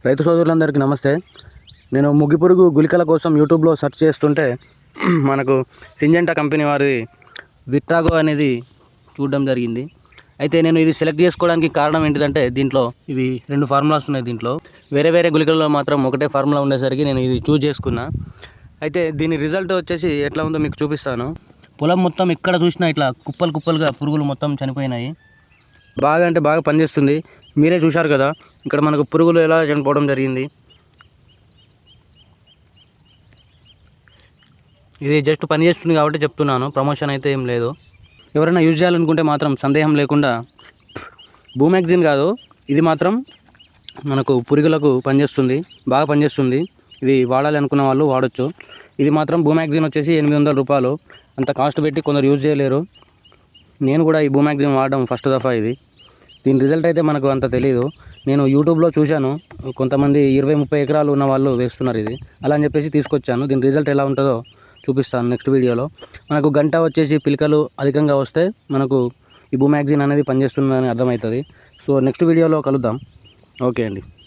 రైతు సోదరులందరికీ నమస్తే. నేను ముగ్గిపురుగు గుళికల కోసం యూట్యూబ్లో సెర్చ్ చేస్తుంటే మనకు సింజెంటా కంపెనీ వారి విట్రాగో అనేది చూడడం జరిగింది. అయితే నేను ఇది సెలెక్ట్ చేసుకోవడానికి కారణం ఏంటిదంటే, దీంట్లో ఇవి 2 ఫార్ములాస్ ఉన్నాయి. దీంట్లో వేరే వేరే గుళికల్లో మాత్రం ఒకటే ఫార్ములా ఉండేసరికి నేను ఇది చూజ్ చేసుకున్నా. అయితే దీని రిజల్ట్ వచ్చేసి ఎట్లా ఉందో మీకు చూపిస్తాను. పొలం మొత్తం ఎక్కడ చూసినా ఇట్లా కుప్పలు కుప్పలుగా పురుగులు మొత్తం చనిపోయినాయి. బాగా అంటే బాగా పనిచేస్తుంది. మీరే చూశారు కదా, ఇక్కడ మనకు పురుగులు ఎలా చనిపోవడం జరిగింది. ఇది జస్ట్ పని చేస్తుంది కాబట్టి చెప్తున్నాను, ప్రమోషన్ అయితే ఏం లేదు. ఎవరైనా యూజ్ చేయాలనుకుంటే మాత్రం సందేహం లేకుండా బూమాక్సిన్ కాదు, ఇది మాత్రం మనకు పురుగులకు పనిచేస్తుంది, బాగా పనిచేస్తుంది. ఇది వాడాలి అనుకున్న వాళ్ళు వాడచ్చు. ఇది మాత్రం బూమాక్సిన్ వచ్చేసి 800 రూపాయలు. అంత కాస్ట్ పెట్టి కొందరు యూజ్ చేయలేరు. నేను కూడా ఈ బూమాక్సిన్ వాడడం ఫస్ట్ దఫా. దీని రిజల్ట్ అయితే మనకు అంత తెలియదు. నేను యూట్యూబ్లో చూశాను, కొంతమంది 20-30 ఎకరాలు ఉన్న వాళ్ళు వేస్తున్నారు ఇది. అలా అని చెప్పేసి తీసుకొచ్చాను. దీని రిజల్ట్ ఎలా ఉంటుందో చూపిస్తాను నెక్స్ట్ వీడియోలో. మనకు గంట వచ్చేసి పిలకలు అధికంగా వస్తే మనకు ఈ బూమాక్సిన్ అనేది పనిచేస్తుందని అర్థమవుతుంది. సో నెక్స్ట్ వీడియోలో కలుద్దాం. ఓకే అండి.